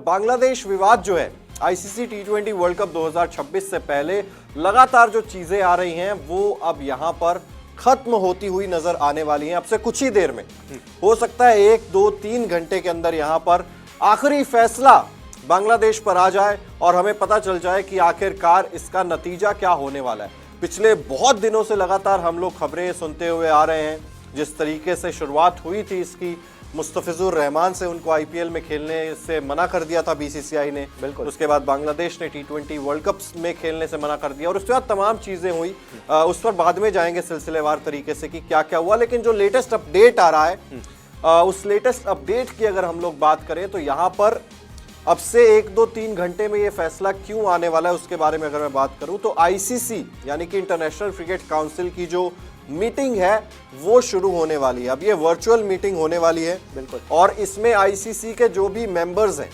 बांग्लादेश विवाद जो है आईसीसी टी20 वर्ल्ड कप 2026 से पहले लगातार जो चीजें आ रही हैं वो अब यहां पर खत्म होती हुई नजर आने वाली हैं। अब से कुछ ही देर में हो सकता है 1, 2, 3 घंटे के अंदर यहां पर आखिरी फैसला बांग्लादेश पर आ जाए और हमें पता चल जाए कि आखिरकार इसका नतीजा क्या होने वाला है। पिछले बहुत दिनों से लगातार हम लोग खबरें सुनते हुए आ रहे हैं, जिस तरीके से शुरुआत हुई थी इसकी, मुस्तफिजुर रहमान से उनको आईपीएल में खेलने से मना कर दिया था बीसीसीआई ने, बिल्कुल। उसके बाद बांग्लादेश ने टी20 वर्ल्ड कप में खेलने से मना कर दिया और उसके बाद तमाम चीजें हुई। उस पर बाद में जाएंगे सिलसिलेवार तरीके से कि क्या क्या हुआ। लेकिन जो लेटेस्ट अपडेट आ रहा है उस लेटेस्ट अपडेट की अगर हम लोग बात करें तो यहाँ पर अब से 1, 2, 3 घंटे में ये फैसला क्यों आने वाला है उसके बारे में अगर मैं बात करूं तो आईसीसी यानी कि इंटरनेशनल क्रिकेट काउंसिल की जो मीटिंग है वो शुरू होने वाली है। अब ये वर्चुअल मीटिंग होने वाली है, बिल्कुल। और इसमें आईसीसी के जो भी मेंबर्स हैं,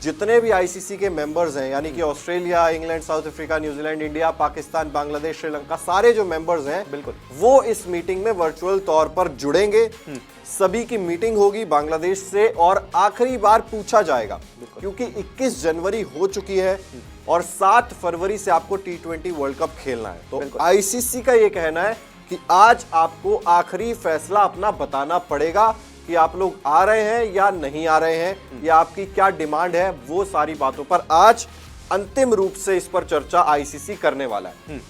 जितने भी आईसीसी के मेंबर्स हैं, यानी कि Australia, England, south Africa, New Zealand, India, Pakistan, Bangladesh, Sri Lanka, सारे जो मेंबर्स हैं, बिल्कुल, वो इस मीटिंग में वर्चुअल तौर पर जुड़ेंगे। सभी की मीटिंग होगी बांग्लादेश से और आखिरी बार पूछा जाएगा, क्योंकि 21 जनवरी हो चुकी है और 7 फरवरी से आपको टी20 वर्ल्ड कप खेलना है। तो आईसीसी का ये कहना है कि आज आपको आखिरी फैसला अपना बताना पड़ेगा कि आप लोग आ रहे हैं या नहीं आ रहे हैं, या आपकी क्या डिमांड है। वो सारी बातों पर आज अंतिम रूप से इस पर चर्चा आईसीसी करने वाला है।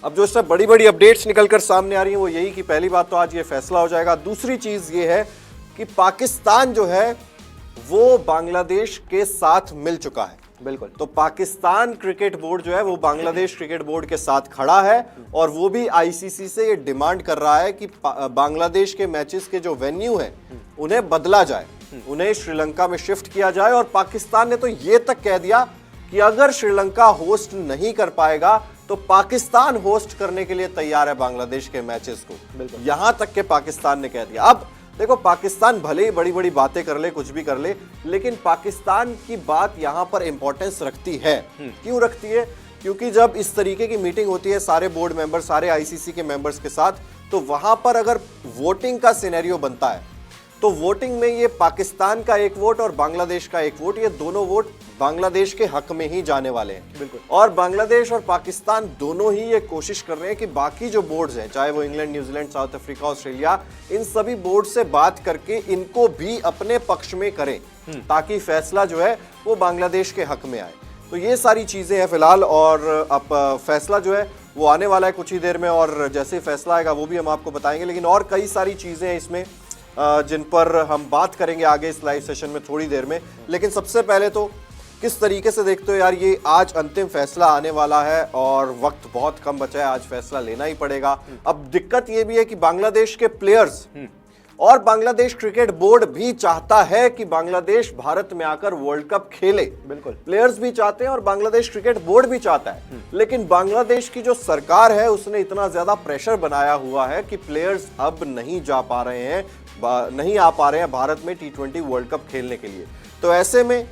अब जो इससे बड़ी बड़ी अपडेट्स निकलकर सामने आ रही हैं वो यही कि पहली बात तो आज ये फैसला हो जाएगा। दूसरी चीज ये है कि पाकिस्तान जो है वो बांग्लादेश के साथ मिल चुका है, बिल्कुल। तो पाकिस्तान क्रिकेट बोर्ड जो है वो बांग्लादेश क्रिकेट बोर्ड के साथ खड़ा है और वो भी आईसीसी से ये डिमांड कर रहा है कि बांग्लादेश के मैचेस के जो वेन्यू हैं उन्हें बदला जाए, उन्हें श्रीलंका में शिफ्ट किया जाए। और पाकिस्तान ने तो ये तक कह दिया कि अगर श्रीलंका होस्ट नहीं कर पाएगा तो पाकिस्तान होस्ट करने के लिए तैयार है बांग्लादेश के मैचेस को, यहां तक के पाकिस्तान ने कह दिया। अब देखो, पाकिस्तान भले ही बड़ी बड़ी बातें कर ले, कुछ भी कर ले, लेकिन पाकिस्तान की बात यहां पर इंपॉर्टेंस रखती है। क्यों रखती है? क्योंकि जब इस तरीके की मीटिंग होती है सारे बोर्ड मेंबर, सारे आईसीसी के मेंबर्स के साथ, तो वहां पर अगर वोटिंग का सिनेरियो बनता है तो वोटिंग में ये पाकिस्तान का एक वोट और बांग्लादेश का एक वोट, ये दोनों वोट बांग्लादेश के हक में ही जाने वाले हैं, बिल्कुल। और बांग्लादेश और पाकिस्तान दोनों ही ये कोशिश कर रहे हैं कि बाकी जो बोर्ड्स हैं, चाहे वो England, New Zealand, south Africa, Australia, इन सभी बोर्ड से बात करके इनको भी अपने पक्ष में करें ताकि फैसला जो है वो बांग्लादेश के हक में आए। तो ये सारी चीजें हैं फिलहाल, और अब फैसला जो है वो आने वाला है कुछ ही देर में, और जैसे फैसला आएगा वो भी हम आपको बताएंगे। लेकिन और कई सारी चीजें हैं इसमें जिन पर हम बात करेंगे आगे इस लाइव सेशन में थोड़ी देर में। लेकिन सबसे पहले तो किस तरीके से देखते हो यार, ये आज अंतिम फैसला आने वाला है और वक्त बहुत कम बचा है, आज फैसला लेना ही पड़ेगा। अब दिक्कत ये भी है कि बांग्लादेश के प्लेयर्स और बांग्लादेश क्रिकेट बोर्ड भी चाहता है कि बांग्लादेश भारत में आकर वर्ल्ड कप खेले, बिल्कुल। प्लेयर्स भी चाहते हैं और बांग्लादेश क्रिकेट बोर्ड भी चाहता है, लेकिन बांग्लादेश की जो सरकार है उसने इतना ज्यादा प्रेशर बनाया हुआ है कि प्लेयर्स अब नहीं जा पा रहे हैं, नहीं आ पा रहे हैं भारत में टी20 वर्ल्ड कप खेलने के लिए। तो ऐसे में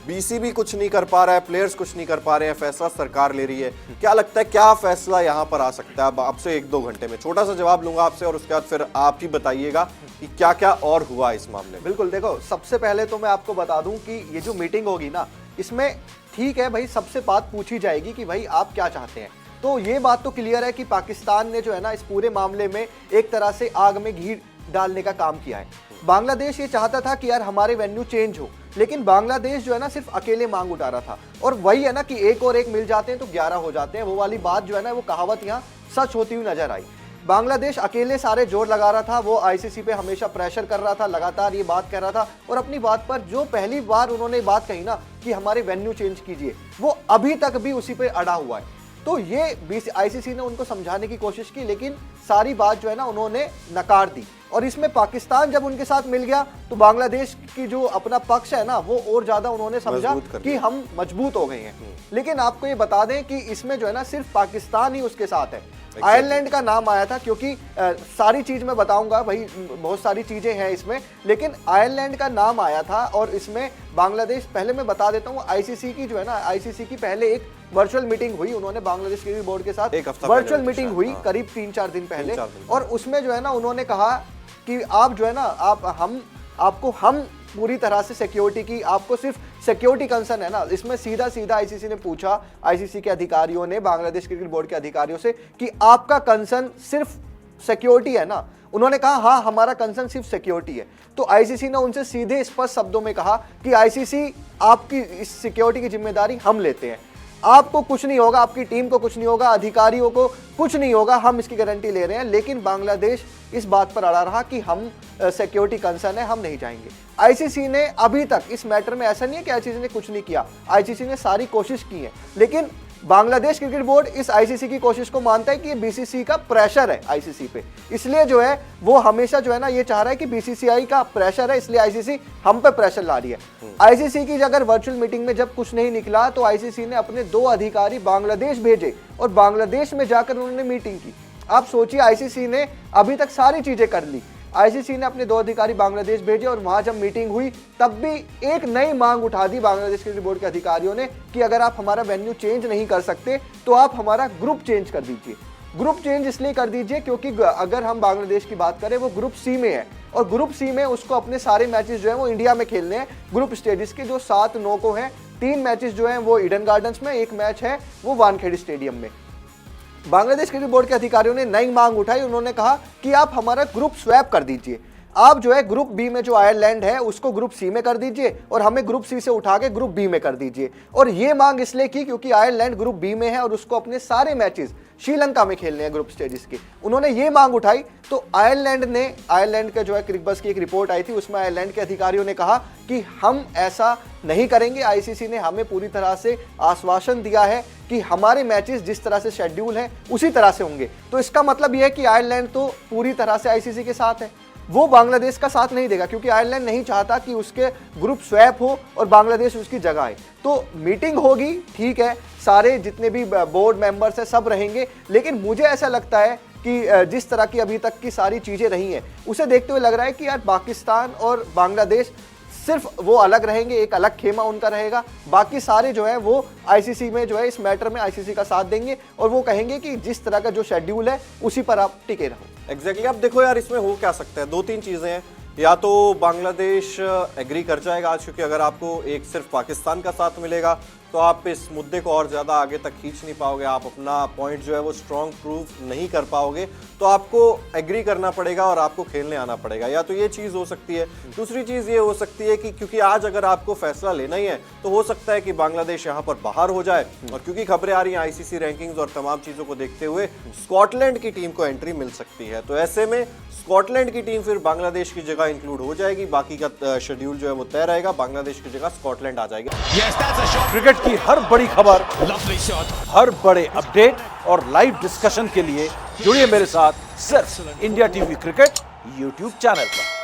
बीसीबी कुछ नहीं कर पा रहा है, प्लेयर्स कुछ नहीं कर पा रहे हैं, फैसला सरकार ले रही है। क्या लगता है क्या फैसला यहाँ पर आ सकता है? अब आपसे 1-2 घंटे में छोटा सा जवाब लूंगा आपसे और उसके बाद फिर आप ही बताइएगा कि क्या क्या और हुआ इस मामले में। बिल्कुल, देखो, सबसे पहले तो मैं आपको बता दूं कि ये जो मीटिंग होगी ना, इसमें ठीक है भाई, सबसे बात पूछी जाएगी कि भाई आप क्या चाहते हैं। तो ये बात तो क्लियर है कि पाकिस्तान ने जो है ना इस पूरे मामले में एक तरह से आग में घी डालने का काम किया है। बांग्लादेश ये चाहता था कि यार हमारे वेन्यू चेंज हो, लेकिन बांग्लादेश जो है ना सिर्फ अकेले मांग उठा रहा था। और वही है ना कि एक और एक मिल जाते हैं तो 11 हो जाते हैं, वो वाली बात जो है ना वो कहावत यहाँ सच होती हुई नजर आई। बांग्लादेश अकेले सारे जोर लगा रहा था, वो आईसीसी पे हमेशा प्रेशर कर रहा था, लगातार ये बात कर रहा था, और अपनी बात पर जो पहली बार उन्होंने बात कही ना कि हमारे वेन्यू चेंज कीजिए, वो अभी तक भी उसी पे अड़ा हुआ है। तो ये आईसीसी ने उनको समझाने की कोशिश की, लेकिन सारी बात जो है ना उन्होंने नकार दी। और इसमें पाकिस्तान जब उनके साथ मिल गया तो बांग्लादेश की जो अपना पक्ष है ना वो और ज्यादा उन्होंने समझा कि हम मजबूत हो गए हैं। लेकिन आपको ये बता दें कि इसमें जो है ना सिर्फ पाकिस्तान ही उसके साथ है। आयरलैंड का नाम आया था, क्योंकि सारी चीज मैं बताऊंगा भाई, बहुत सारी चीजें हैं इसमें, लेकिन आयरलैंड का नाम आया था। और इसमें बांग्लादेश, पहले मैं बता देता हूँ, आईसीसी की जो है ना, आईसीसी की पहले एक वर्चुअल मीटिंग हुई, उन्होंने बांग्लादेश क्रिकेट बोर्ड के साथ वर्चुअल मीटिंग हुई करीब 3-4 दिन पहले। और उसमें जो है ना उन्होंने कहा कि आप जो है ना, आपको हम पूरी तरह से सिक्योरिटी की, आपको सिर्फ सिक्योरिटी कंसर्न है ना, इसमें सीधा सीधा आईसीसी ने पूछा, आईसीसी के अधिकारियों ने बांग्लादेश क्रिकेट बोर्ड के अधिकारियों से कि आपका कंसर्न सिर्फ सिक्योरिटी है ना। उन्होंने कहा हाँ हमारा कंसर्न सिर्फ सिक्योरिटी है। तो आईसीसी ने उनसे सीधे स्पष्ट शब्दों में कहा कि आईसीसी आपकी इस सिक्योरिटी की जिम्मेदारी हम लेते हैं, आपको कुछ नहीं होगा, आपकी टीम को कुछ नहीं होगा, अधिकारियों को कुछ नहीं होगा, हम इसकी गारंटी ले रहे हैं। लेकिन बांग्लादेश इस बात पर अड़ा रहा कि हम सिक्योरिटी कंसर्न है, हम नहीं जाएंगे। आईसीसी ने अभी तक इस मैटर में, ऐसा नहीं है कि आईसीसी ने कुछ नहीं किया, आईसीसी ने सारी कोशिश की है, लेकिन बांग्लादेश क्रिकेट बोर्ड इस आईसीसी की कोशिश को मानता है कि ये बीसीसीआई का प्रेशर है आईसीसी पे, इसलिए जो है वो हमेशा जो है ना ये चाह रहा है कि बीसीसीआई का प्रेशर है, इसलिए आईसीसी हम पे प्रेशर ला रही है। आईसीसी की अगर वर्चुअल मीटिंग में जब कुछ नहीं निकला तो आईसीसी ने अपने 2 अधिकारी बांग्लादेश भेजे और बांग्लादेश में जाकर उन्होंने मीटिंग की। आप सोचिए, आईसीसी ने अभी तक सारी चीजें कर ली, आईसीसी ने अपने 2 अधिकारी बांग्लादेश भेजे और वहां जब मीटिंग हुई तब भी एक नई मांग उठा दी बांग्लादेश क्रिकेट बोर्ड के अधिकारियों ने कि अगर आप हमारा वेन्यू चेंज नहीं कर सकते तो आप हमारा ग्रुप चेंज कर दीजिए। ग्रुप चेंज इसलिए कर दीजिए क्योंकि अगर हम बांग्लादेश की बात करें वो ग्रुप सी में है और ग्रुप सी में उसको अपने सारे मैचेस जो है वो इंडिया में खेलने हैं। ग्रुप स्टेजेस के जो 7-9 को हैं, 3 मैचेस जो हैं वो ईडन गार्डन्स में, 1 मैच है वो वानखेड़े स्टेडियम में। बांग्लादेश क्रिकेट बोर्ड के अधिकारियों ने नई मांग उठाई, उन्होंने कहा कि आप हमारा ग्रुप स्वैप कर दीजिए, आप जो है ग्रुप बी में जो आयरलैंड है उसको ग्रुप सी में कर दीजिए और हमें ग्रुप सी से उठा के ग्रुप बी में कर दीजिए। और ये मांग इसलिए की क्योंकि आयरलैंड ग्रुप बी में है और उसको अपने सारे मैचेस श्रीलंका में खेलने हैं ग्रुप स्टेजेस के। उन्होंने ये मांग उठाई तो आयरलैंड का जो है क्रिकबज़ की एक रिपोर्ट आई थी, उसमें आयरलैंड के अधिकारियों ने कहा कि हम ऐसा नहीं करेंगे। आईसीसी ने हमें पूरी तरह से आश्वासन दिया है कि हमारे मैचेस जिस तरह से शेड्यूल हैं उसी तरह से होंगे। तो इसका मतलब यह है कि आयरलैंड तो पूरी तरह से आईसीसी के साथ है, वो बांग्लादेश का साथ नहीं देगा क्योंकि आयरलैंड नहीं चाहता कि उसके ग्रुप स्वैप हो और बांग्लादेश उसकी जगह आए। तो मीटिंग होगी, ठीक है, सारे जितने भी बोर्ड मेंबर्स हैं सब रहेंगे, लेकिन मुझे ऐसा लगता है कि जिस तरह की अभी तक की सारी चीज़ें रही हैं उसे देखते हुए लग रहा है कि यार पाकिस्तान और बांग्लादेश सिर्फ वो अलग रहेंगे, एक अलग खेमा उनका रहेगा, बाकी सारे जो है वो आईसीसी में जो है इस मैटर में आईसीसी का साथ देंगे और वो कहेंगे कि जिस तरह का जो शेड्यूल है उसी पर आप टिके रहो। एग्जैक्टली। अब देखो यार, इसमें हो क्या सकता है, 2-3 चीजें हैं। या तो बांग्लादेश एग्री कर जाएगा आज, क्योंकि अगर आपको एक सिर्फ पाकिस्तान का साथ मिलेगा तो आप इस मुद्दे को और ज़्यादा आगे तक खींच नहीं पाओगे, आप अपना पॉइंट जो है वो स्ट्रॉन्ग प्रूफ नहीं कर पाओगे, तो आपको एग्री करना पड़ेगा और आपको खेलने आना पड़ेगा। या तो ये चीज़ हो सकती है। दूसरी चीज़ ये हो सकती है कि क्योंकि आज अगर आपको फैसला लेना ही है तो हो सकता है कि बांग्लादेश यहाँ पर बाहर हो जाए, और क्योंकि खबरें आ रही हैं आईसीसी रैंकिंग्स और तमाम चीज़ों को देखते हुए स्कॉटलैंड की टीम को एंट्री मिल सकती है। तो ऐसे में स्कॉटलैंड की टीम फिर बांग्लादेश की जगह इंक्लूड हो जाएगी, बाकी का शेड्यूल जो है वो तय रहेगा, बांग्लादेश की जगह स्कॉटलैंड आ जाएगा। क्रिकेट की हर बड़ी खबर, हर बड़े अपडेट और लाइव डिस्कशन के लिए जुड़िए मेरे साथ सिर्फ India TV cricket YouTube channel पर।